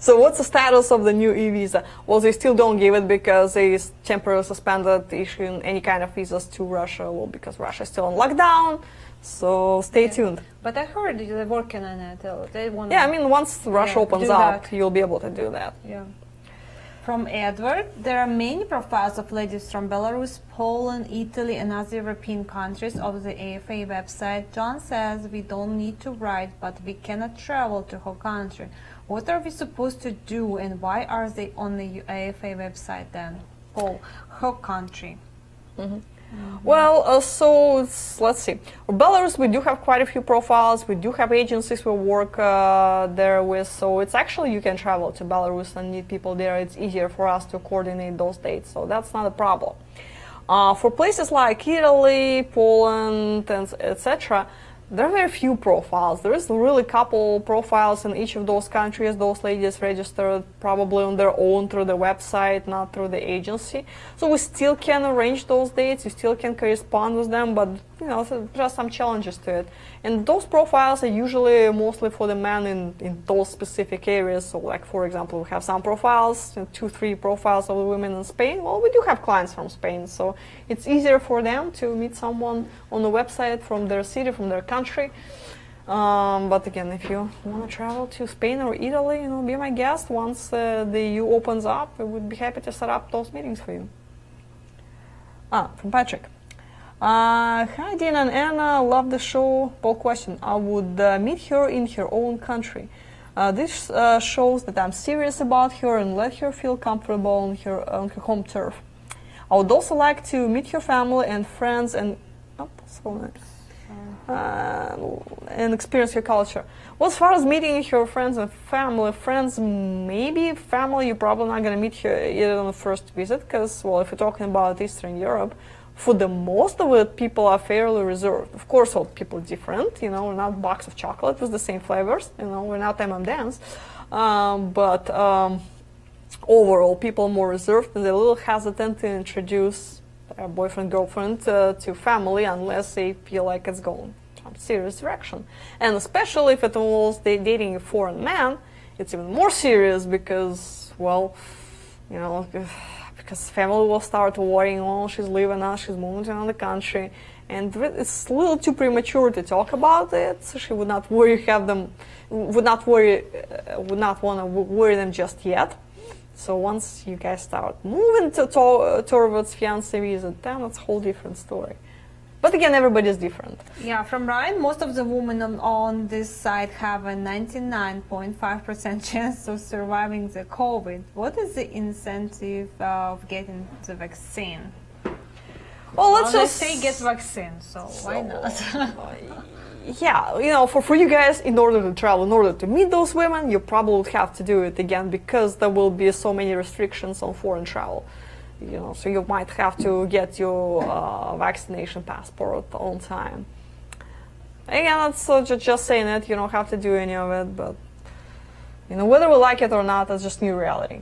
S1: So what's the status of the new e-visa? Well, they still don't give it because they temporarily suspended issuing any kind of visas to Russia, well, because Russia is still on lockdown. So stay tuned.
S2: But I heard they're working on it. They want.
S1: Yeah, I mean, once Russia opens up, you'll be able to do that.
S2: Yeah. From Edward, there are many profiles of ladies from Belarus, Poland, Italy, and other European countries of the AFA website. John says we don't need to write, but we cannot travel to her country. What are we supposed to do, and why are they on the AFA website then? Paul, her country.
S1: Well, so let's see. For Belarus, we do have quite a few profiles. We do have agencies we work there with. So it's actually, you can travel to Belarus and meet people there. It's easier for us to coordinate those dates. So that's not a problem. For places like Italy, Poland, and etc., there are very few profiles. There is really a couple profiles in each of those countries. Those ladies registered probably on their own through the website, not through the agency. So we still can arrange those dates. You still can correspond with them, but you know, there are some challenges to it. And those profiles are usually mostly for the men in those specific areas. So like, for example, we have some profiles, 2-3 profiles of the women in Spain. Well, we do have clients from Spain, so it's easier for them to meet someone on the website from their city, from their country. But again, if you want to travel to Spain or Italy, you know, be my guest. Once the EU opens up, we would be happy to set up those meetings for you. From Patrick. Hi Dina and Anna, love the show. Poll question: I would meet her in her own country. This shows that I'm serious about her and let her feel comfortable on her home turf. I would also like to meet her family and friends and experience her culture. Well, as far as meeting her friends and family, maybe family, you're probably not going to meet her either on the first visit, because, well, if you're talking about Eastern Europe, for the most of it, people are fairly reserved. Of course, all people are different, you know, we're not a box of chocolate with the same flavors, you know, we're not M&M's, but overall, people are more reserved and they're a little hesitant to introduce their boyfriend, girlfriend to family unless they feel like it's going some serious direction. And especially if it involves dating a foreign man, it's even more serious because, well, you know, because family will start worrying, oh, she's leaving us, she's moving to another country, and it's a little too premature to talk about it. So she would not worry, would not want to worry them just yet. So once you guys start moving towards fiancé visit, then it's a whole different story. But again, everybody's different.
S2: Yeah, from Ryan, most of the women on this site have a 99.5% chance of surviving the COVID. What is the incentive of getting the vaccine?
S1: Well, let's just
S2: say get vaccine, so why not?
S1: Yeah, you know, for you guys, in order to travel, in order to meet those women, you probably would have to do it again because there will be so many restrictions on foreign travel. You know, so you might have to get your vaccination passport on time. Again, that's just saying it. You don't have to do any of it, but you know, whether we like it or not, that's just new reality.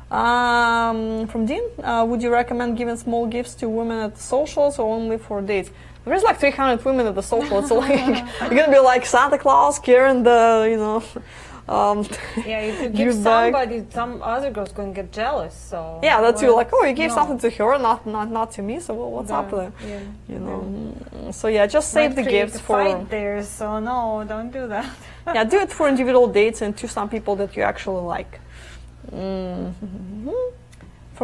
S1: From Dean, would you recommend giving small gifts to women at the socials or only for dates? There's like 300 women at the social, so like you're gonna be like Santa Claus carrying the, you know.
S2: Yeah, if you give somebody, some other girl's gonna get jealous. So
S1: yeah, that's you like, oh, you gave something to her, not to me. So well, what's up there?
S2: Yeah.
S1: You know. So yeah, just save the gifts for.
S2: Fight there, so no, don't do that.
S1: Yeah, do it for individual dates and to some people that you actually like. From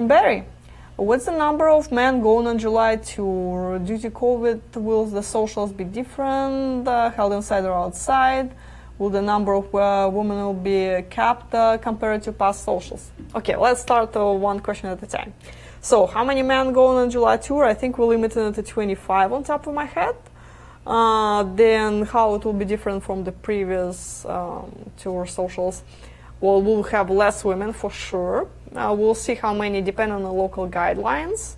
S1: Barry. What's the number of men going on July tour? Due to COVID, will the socials be different, held inside or outside? Will the number of women will be capped compared to past socials? Okay, let's start one question at a time. So, how many men going on July tour? I think we're limited to 25 on top of my head. Then how it will be different from the previous tour socials? Well, we'll have less women for sure. We'll see how many depend on the local guidelines.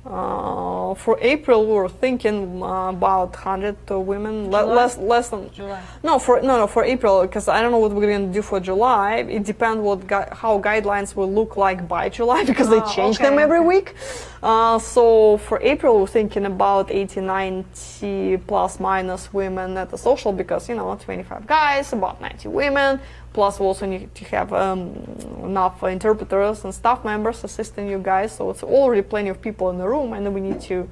S1: For April, we were thinking about 100 women, less than
S2: July.
S1: No, for April, because I don't know what we're going to do for July. It depends how guidelines will look like by July, because they change them every week. So for April, we're thinking about 80, 90 plus minus women at the social, because 25 guys, about 90 women. Plus, we also need to have enough interpreters and staff members assisting you guys. So it's already plenty of people in the room, and then we need to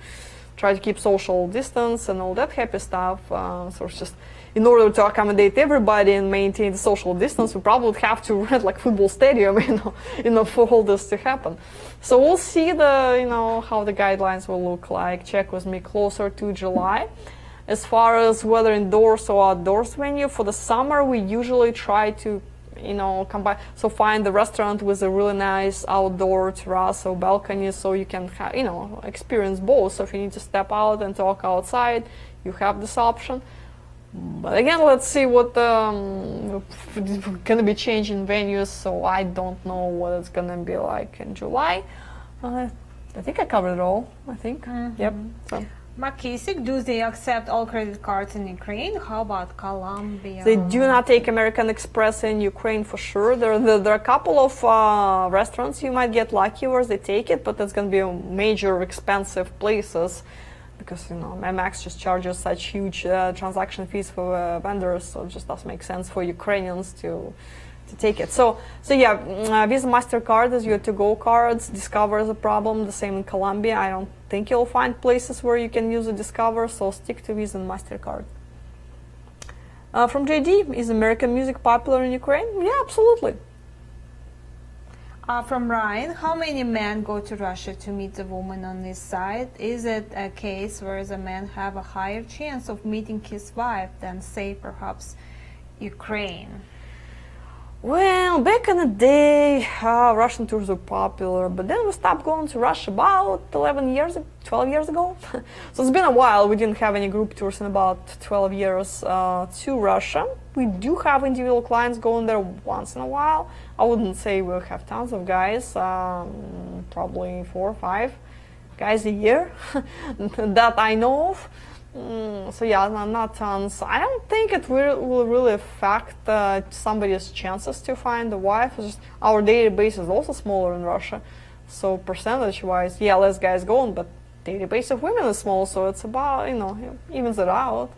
S1: try to keep social distance and all that happy stuff. So it's just, in order to accommodate everybody and maintain the social distance, we probably would have to rent like football stadium, for all this to happen. So we'll see how the guidelines will look like. Check with me closer to July. As far as whether indoors or outdoors venue, for the summer we usually try to combine. So find the restaurant with a really nice outdoor terrace or balcony, so you can experience both. So if you need to step out and talk outside, you have this option. But again, let's see what gonna be changing venues. So I don't know what it's gonna be like in July. I think I covered it all. I think. Yep. So.
S2: Makisik, do they accept all credit cards in Ukraine? How about Colombia?
S1: They do not take American Express in Ukraine for sure. There are a couple of restaurants you might get lucky where they take it, but that's going to be major expensive places because Amex just charges such huge transaction fees for vendors, so it just doesn't make sense for Ukrainians to take it. So yeah, Visa, MasterCard is your to-go cards. Discover is a problem. The same in Colombia. I don't think you'll find places where you can use a Discover, so stick to Visa and MasterCard. From JD, is American music popular in Ukraine? Yeah, absolutely.
S2: From Ryan, how many men go to Russia to meet the woman on this side? Is it a case where the men have a higher chance of meeting his wife than, say, perhaps Ukraine?
S1: Well, back in the day, Russian tours were popular, but then we stopped going to Russia about 12 years ago. So it's been a while. We didn't have any group tours in about 12 years to Russia. We do have individual clients going there once in a while. I wouldn't say we'll have tons of guys, probably 4 or 5 guys a year that I know of. So yeah, not tons. I don't think it will really affect somebody's chances to find a wife. It's just our database is also smaller in Russia, so percentage-wise, yeah, less guys going, but database of women is small, so it's about evens it out.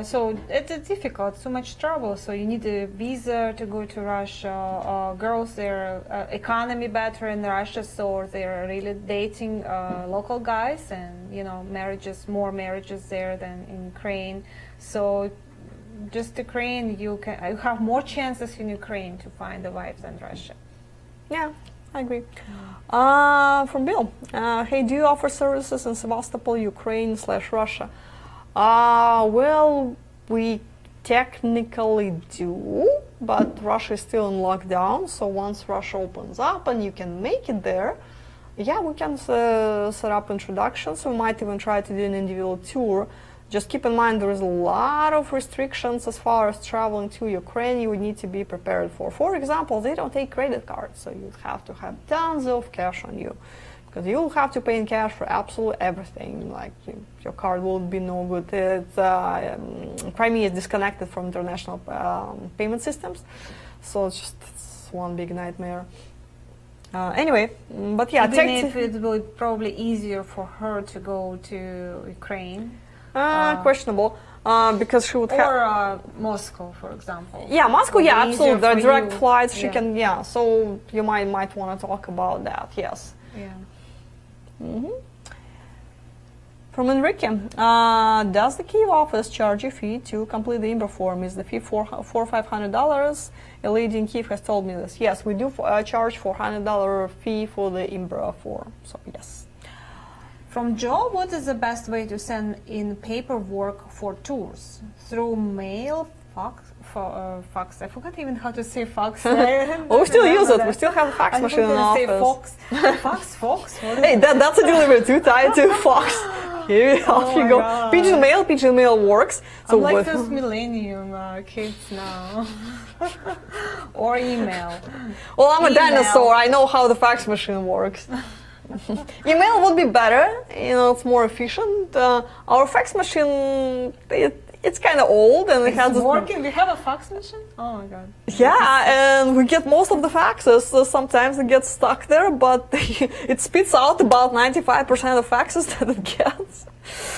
S2: So it's difficult, so much trouble. So you need a visa to go to Russia. Girls, their economy better in Russia, so they're really dating local guys, and more marriages there than in Ukraine. So just Ukraine, you have more chances in Ukraine to find a wife than Russia.
S1: Yeah, I agree. From Bill, hey, do you offer services in Sevastopol, Ukraine/Russia? Well, we technically do, but Russia is still in lockdown, so once Russia opens up and you can make it there, yeah, we can set up introductions. We might even try to do an individual tour. Just keep in mind there is a lot of restrictions as far as traveling to Ukraine you would need to be prepared for. For example, they don't take credit cards, so you'd have to have tons of cash on you. Because you'll have to pay in cash for absolutely everything. Like your card will be no good. Crimea is disconnected from international payment systems, so it's one big nightmare. Anyway, but yeah,
S2: even if it will be probably easier for her to go to Ukraine.
S1: Questionable. Because she would have...
S2: Or Moscow, for example.
S1: Yeah, Moscow, yeah, absolutely. There are direct
S2: you.
S1: flights. She
S2: Yeah.
S1: can, yeah. So you might want to talk about that. Yes.
S2: Yeah.
S1: From Enrique, does the Kyvi office charge a fee to complete the embark form? Is the fee $400 or $500? A lady in Kyiv has told me this. Yes, we do charge $400 fee for the embark form. So yes.
S2: From Joe, what is the best way to send in paperwork for tours? Through mail, fax? I forgot even how to say fax.
S1: Well, we still use it. We still have a fax machine in the office.
S2: Fox?
S1: Hey, that's a delivery too tied to Fox. Here, off you go.
S2: God.
S1: Pigeon mail works. So
S2: I'm like those millennium kids now. Or email.
S1: Well, I'm a dinosaur. I know how the fax machine works. Email would be better. It's more efficient. Our fax machine, it's kind of old and it has
S2: working. We have a fax machine. Oh my god.
S1: Yeah, and we get most of the faxes. So sometimes it gets stuck there, but it spits out about 95% of faxes that it gets.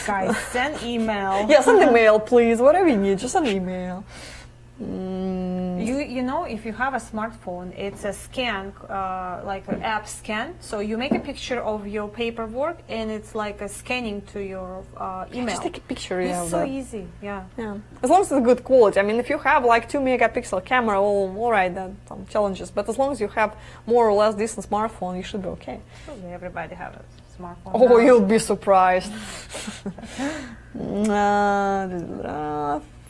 S2: Guys, send email.
S1: Yeah, send email, please. Whatever you need, just an email.
S2: If you have a smartphone, it's a scan, like an app scan. So you make a picture of your paperwork, and it's like a scanning to your email.
S1: Just take a picture.
S2: It's so easy. Yeah.
S1: As long as it's good quality. I mean, if you have like 2-megapixel camera, all right, then some challenges. But as long as you have more or less decent smartphone, you should be okay.
S2: Probably everybody have a smartphone.
S1: Oh,
S2: now.
S1: You'll be surprised.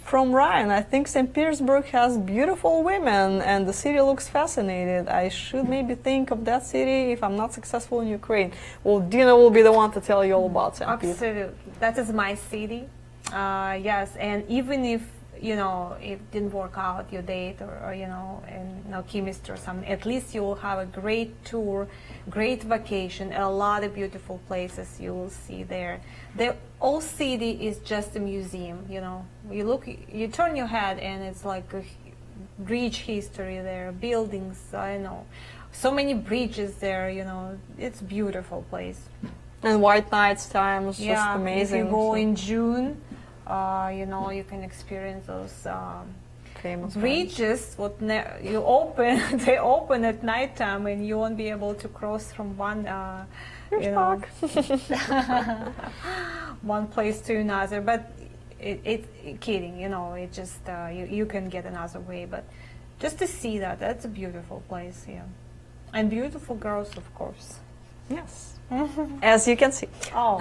S1: From Ryan, I think St. Petersburg has beautiful women and the city looks fascinating. I should maybe think of that city if I'm not successful in Ukraine. Well, Dina will be the one to tell you all about St. Petersburg.
S2: Absolutely. That is my city. Yes, and even if, you know, it didn't work out your date or you know, and no chemistry or something, at least you will have a great tour, great vacation, a lot of beautiful places you will see there. The whole city is just a museum, you know. You look, you turn your head and it's like a rich history there, buildings, I know, so many bridges there, you know, it's a beautiful place.
S1: And White Nights time was just amazing.
S2: If you go in June, you know, you can experience those
S1: famous
S2: bridges. You open, they open at nighttime, and you won't be able to cross from one, you know, one place to another. But kidding, you know, it just you can get another way. But just to see that, that's a beautiful place, yeah, and beautiful girls, of course.
S1: Yes. As you can see.
S2: Oh.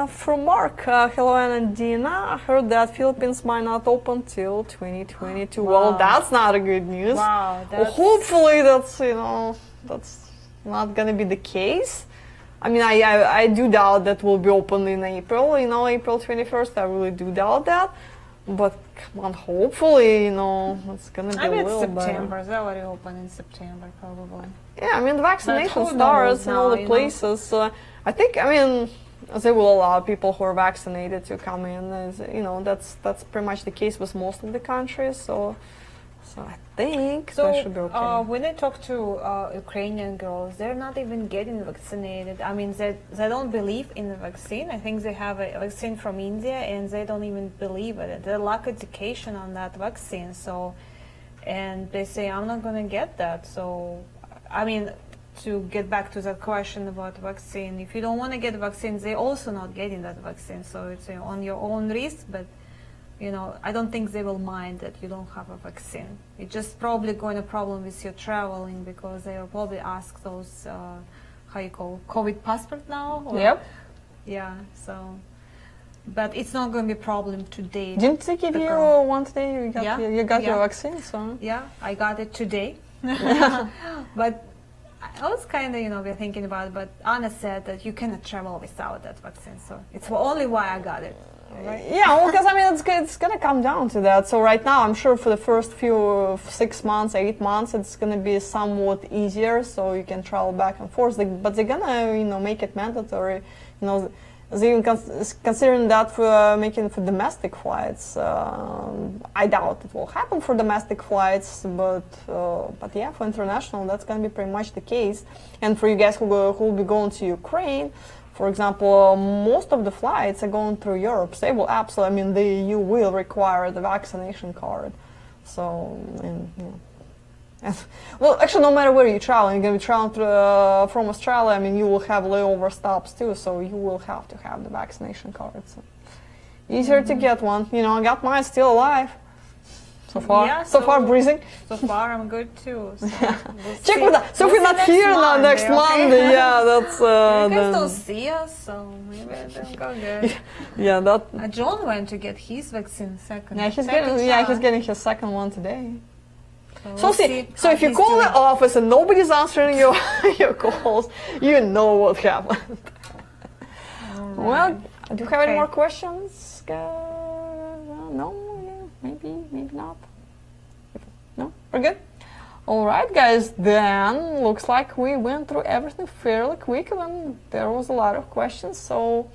S1: From Mark, hello Anna and Dina. I heard that Philippines might not open till 2022.
S2: Wow.
S1: Well, that's not a good news.
S2: Wow.
S1: Well, hopefully that's, you know, that's not gonna be the case. I mean, I do doubt that will be open in April, you know, April 21st. I really do doubt that. But come on, hopefully, you know, it's gonna be
S2: I
S1: a
S2: bet
S1: little
S2: September.
S1: better.
S2: They already open in September, probably.
S1: Yeah, I mean, the vaccination
S2: who
S1: starts
S2: knows
S1: in all
S2: now,
S1: the
S2: you
S1: places. I think, I mean, they will allow people who are vaccinated to come in. As, you know, that's pretty much the case with most of the countries. So I think that should be okay.
S2: When I talk to Ukrainian girls, they're not even getting vaccinated. I mean, they don't believe in the vaccine. I think they have a vaccine from India, and they don't even believe it. They lack education on that vaccine. So, and they say, I'm not going to get that. So, I mean, to get back to that question about vaccine, if you don't want to get vaccines, they're also not getting that vaccine. So it's on your own risk, but you know, I don't think they will mind that you don't have a vaccine. It's just probably going to problem with your traveling, because they will probably ask those, how you call, COVID passport now? Or,
S1: Yep.
S2: Yeah, so, but it's not going to be a problem today.
S1: Didn't they give you one today? You got your vaccine, so.
S2: Yeah, I got it today. But I was kind of, you know, we're thinking about it, but Anna said that you cannot travel without that vaccine, so it's only why I got it. Right?
S1: Yeah, well, because I mean, it's going to come down to that. So right now, I'm sure for the first few 6 months, 8 months, it's going to be somewhat easier, so you can travel back and forth. But they're going to, you know, make it mandatory. You know, they even considering that for making for domestic flights. I doubt it will happen for domestic flights, but yeah, for international, that's going to be pretty much the case. And for you guys who will be going to Ukraine, for example, most of the flights are going through Europe. So they will absolutely, I mean, the EU will require the vaccination card. So, and, you know. Well, actually, no matter where you travel, you're going to be traveling from Australia, I mean, you will have layover stops too, so you will have to have the vaccination card. So. Easier to get one. You know, I got mine still alive. So far,
S2: yeah,
S1: so far breathing.
S2: So far, I'm good too. So we'll
S1: check with that. So if we're not here now next Monday, yeah, that's.
S2: You guys don't see us, so maybe it didn't go good.
S1: Yeah, that.
S2: John went to get his vaccine second.
S1: Yeah, he's getting his second one today.
S2: So
S1: so if you call the office and nobody's answering your calls, you know what happened. Right. Well, do you have any more questions? No. Maybe not. No, we're good. All right, guys. Then looks like we went through everything fairly quick, and there was a lot of questions. So,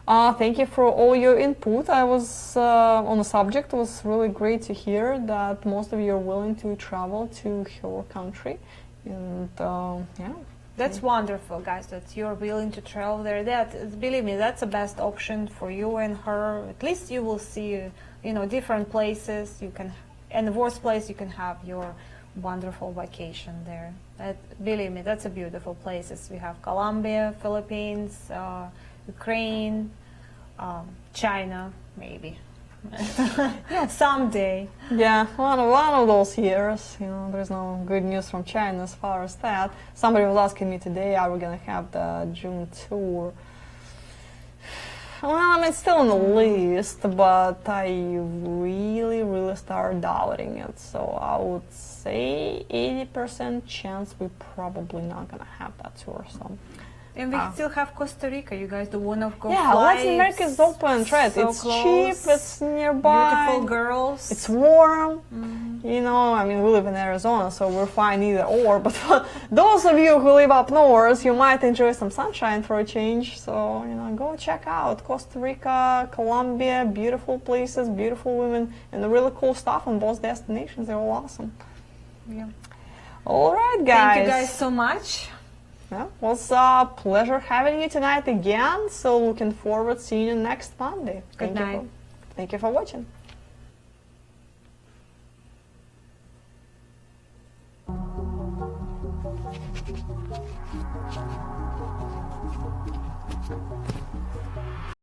S1: thank you for all your input. I was on the subject. It was really great to hear that most of you are willing to travel to your country, and yeah.
S2: That's wonderful, guys, that you're willing to travel there. Believe me, that's the best option for you and her. At least you will see, you know, different places. You can, and the worst place, you can have your wonderful vacation there. Believe me, that's a beautiful places. We have Colombia, Philippines, Ukraine, China, maybe. Someday.
S1: Yeah, one of those years, you know, there's no good news from China as far as that. Somebody was asking me today, are we going to have the June tour? Well, I mean, it's still on the list, but I really start doubting it. So I would say 80% chance we're probably not gonna have that tour. So.
S2: And we still have Costa Rica. You guys don't want to go
S1: Yeah,
S2: fly.
S1: Latin America is open, right?
S2: So
S1: It's
S2: close.
S1: cheap, it's nearby.
S2: Beautiful girls.
S1: It's warm. You know, I mean, we live in Arizona, so we're fine either or. But for those of you who live up north, you might enjoy some sunshine for a change. So, you know, go check out Costa Rica, Colombia, beautiful places, beautiful women, and really cool stuff on both destinations. They're all awesome.
S2: Yeah.
S1: All right, guys.
S2: Thank you guys so much.
S1: Yeah, it was a pleasure having you tonight again. So looking forward to seeing you next Monday.
S2: Good night.
S1: Thank you for watching.